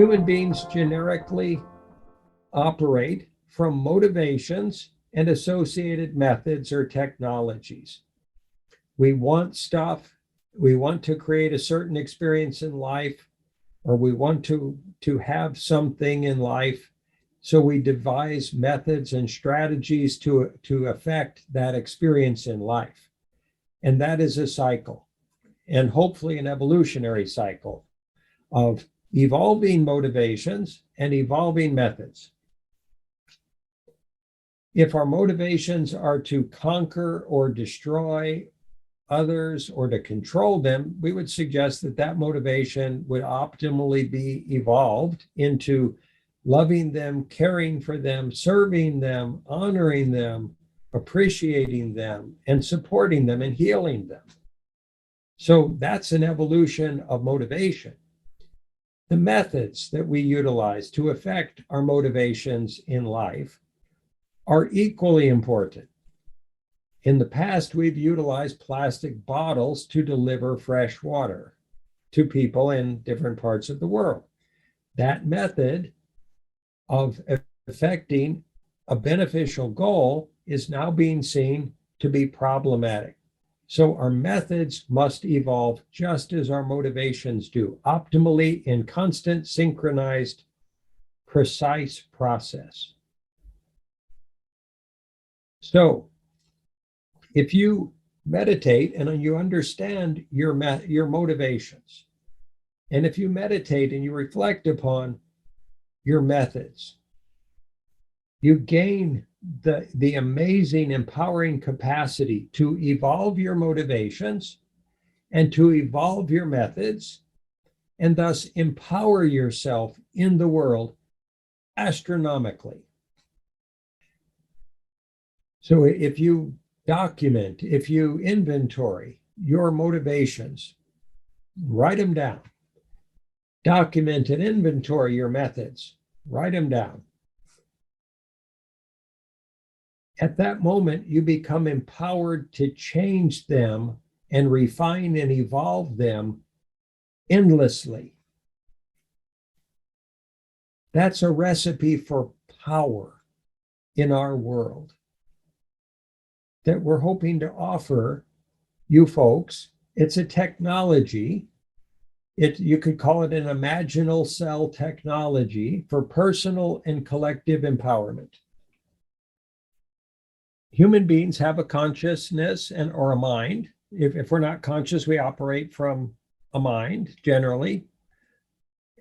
Human beings generically operate from motivations and associated methods or technologies. We want stuff, we want to create a certain experience in life, or we want to have something in life. So we devise methods and strategies to affect that experience in life. And that is a cycle, and hopefully an evolutionary cycle of evolving motivations and evolving methods. If our motivations are to conquer or destroy others or to control them, we would suggest that that motivation would optimally be evolved into loving them, caring for them, serving them, honoring them, appreciating them, and supporting them and healing them. So that's an evolution of motivation. The methods that we utilize to affect our motivations in life are equally important. In the past, we've utilized plastic bottles to deliver fresh water to people in different parts of the world. That method of affecting a beneficial goal is now being seen to be problematic. So our methods must evolve just as our motivations do, optimally in constant, synchronized, precise process. So if you meditate and you understand your motivations, and if you meditate and you reflect upon your methods, you gain the amazing, empowering capacity to evolve your motivations and to evolve your methods, and thus empower yourself in the world astronomically. So if you document, if you inventory your motivations, write them down. Document and inventory your methods, write them down. At that moment, you become empowered to change them and refine and evolve them endlessly. That's a recipe for power in our world that we're hoping to offer you folks. It's a technology. You could call it an imaginal cell technology for personal and collective empowerment. Human beings have a consciousness or a mind. If we're not conscious, we operate from a mind generally.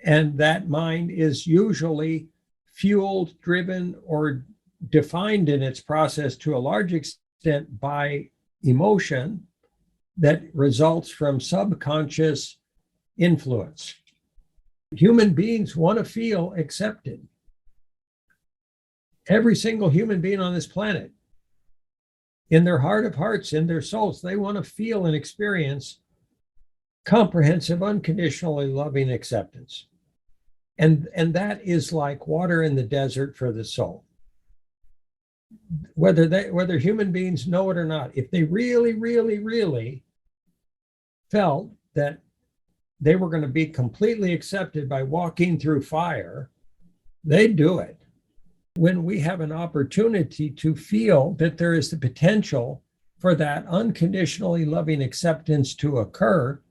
And that mind is usually fueled, driven, or defined in its process to a large extent by emotion that results from subconscious influence. Human beings want to feel accepted. Every single human being on this planet, in their heart of hearts, in their souls, they want to feel and experience comprehensive, unconditionally loving acceptance. And that is like water in the desert for the soul. Whether human beings know it or not, if they really, really, really felt that they were going to be completely accepted by walking through fire, they'd do it. When we have an opportunity to feel that there is the potential for that unconditionally loving acceptance to occur,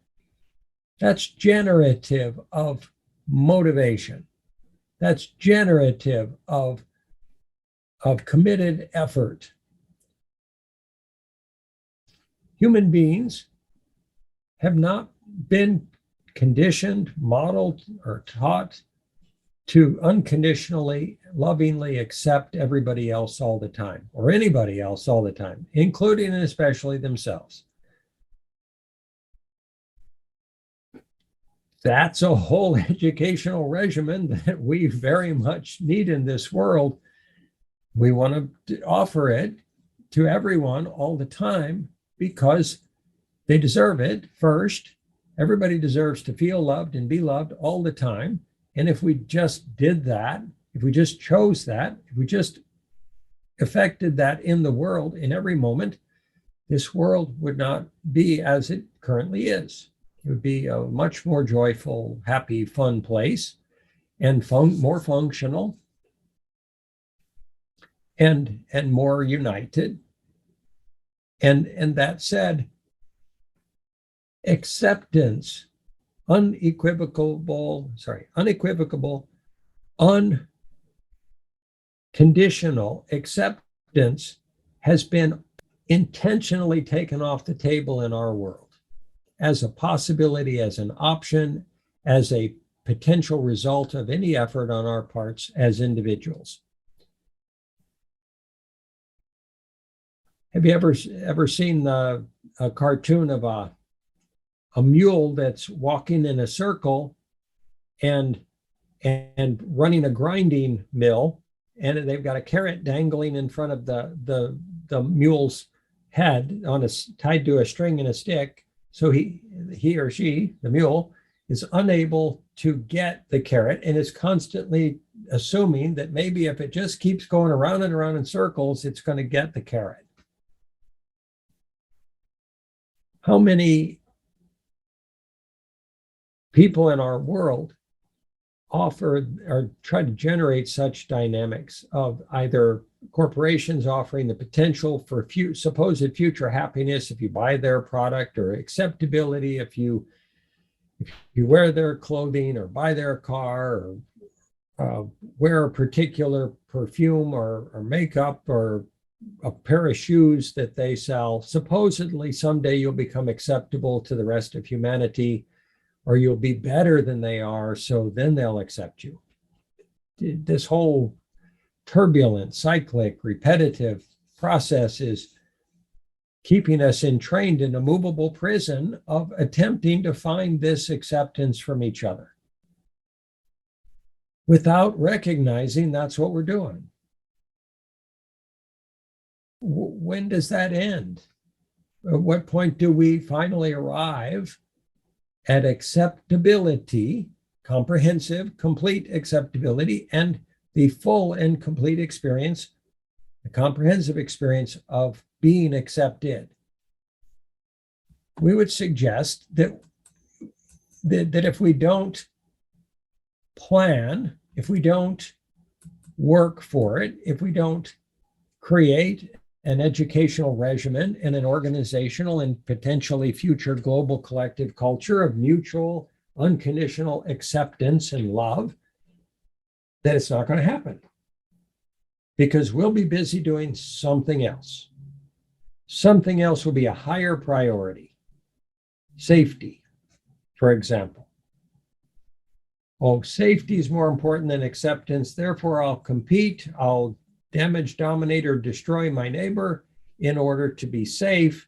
that's generative of motivation. That's generative of committed effort. Human beings have not been conditioned, modeled, or taught to unconditionally, lovingly accept everybody else all the time, or anybody else all the time, including and especially themselves. That's a whole educational regimen that we very much need in this world. We want to offer it to everyone all the time because they deserve it first. Everybody deserves to feel loved and be loved all the time. And if we just did that, if we just chose that, if we just effected that in the world in every moment, this world would not be as it currently is. It would be a much more joyful, happy, fun place. and more functional and more united. And that said, acceptance, unequivocal, unconditional acceptance has been intentionally taken off the table in our world as a possibility, as an option, as a potential result of any effort on our parts as individuals. Have you ever seen a cartoon of a mule that's walking in a circle and running a grinding mill, and they've got a carrot dangling in front of the mule's head tied to a string and a stick, so he or she, the mule, is unable to get the carrot and is constantly assuming that maybe if it just keeps going around and around in circles, it's going to get the carrot. How many people in our world offer or try to generate such dynamics of either corporations offering the potential for supposed future happiness if you buy their product, or acceptability if you wear their clothing or buy their car, or wear a particular perfume or makeup or a pair of shoes that they sell. Supposedly someday you'll become acceptable to the rest of humanity, or you'll be better than they are, so then they'll accept you. This whole turbulent, cyclic, repetitive process is keeping us entrained in a movable prison of attempting to find this acceptance from each other without recognizing that's what we're doing. When does that end? At what point do we finally arrive at acceptability, comprehensive, complete acceptability, and the full and complete experience, the comprehensive experience of being accepted? We would suggest that if we don't plan, if we don't work for it, if we don't create an educational regimen and an organizational and potentially future global collective culture of mutual, unconditional acceptance and love, that it's not going to happen. Because we'll be busy doing something else. Something else will be a higher priority. Safety, for example. Oh, safety is more important than acceptance. Therefore, I'll compete. I'll damage, dominate, or destroy my neighbor in order to be safe,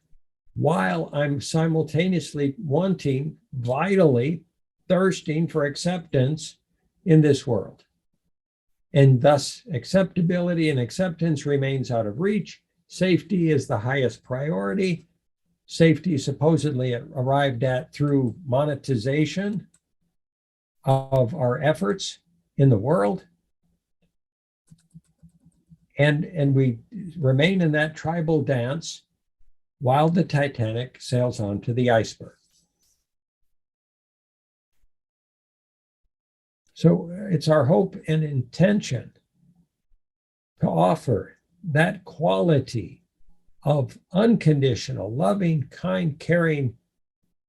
while I'm simultaneously wanting, vitally thirsting for acceptance in this world. And thus, acceptability and acceptance remains out of reach. Safety is the highest priority. Safety is supposedly arrived at through monetization of our efforts in the world. And we remain in that tribal dance while the Titanic sails on to the iceberg. So it's our hope and intention to offer that quality of unconditional, loving, kind, caring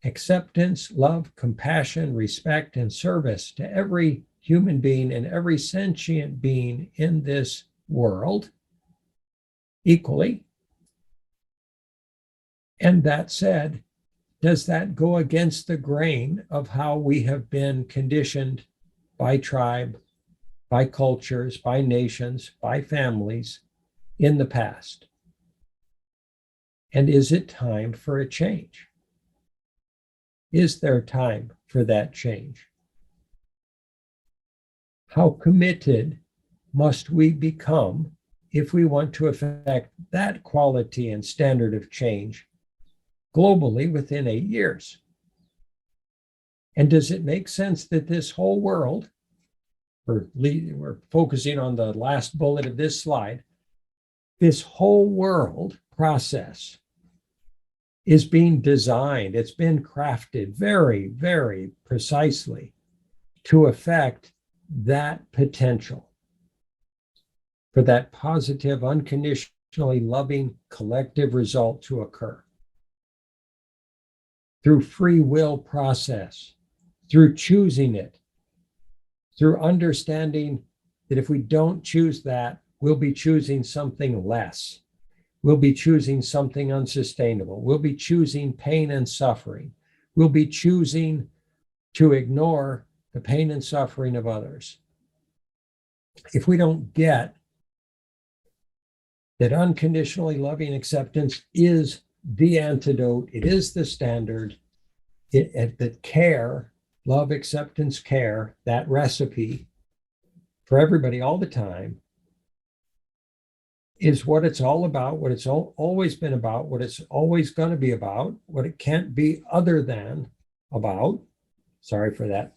acceptance, love, compassion, respect, and service to every human being and every sentient being in this world equally. And that said, does that go against the grain of how we have been conditioned by tribe, by cultures, by nations, by families in the past? And is it time for a change? Is there time for that change? How committed must we become if we want to affect that quality and standard of change globally within 8 years? And does it make sense that this whole world, we're focusing on the last bullet of this slide, this whole world process is being designed, it's been crafted very, very precisely to affect that potential for that positive, unconditionally loving collective result to occur through free will process, through choosing it, through understanding that if we don't choose that, we'll be choosing something less. We'll be choosing something unsustainable. We'll be choosing pain and suffering. We'll be choosing to ignore the pain and suffering of others. If we don't get that unconditionally loving acceptance is the antidote, it is the standard, that care, love, acceptance, care, that recipe for everybody all the time is what it's all about, what it's always been about, what it's always going to be about, what it can't be other than about. Sorry for that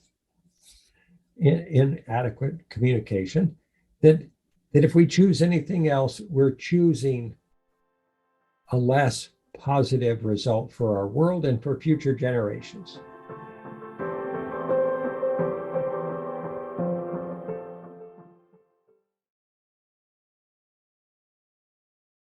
inadequate communication. That if we choose anything else, we're choosing a less positive result for our world and for future generations.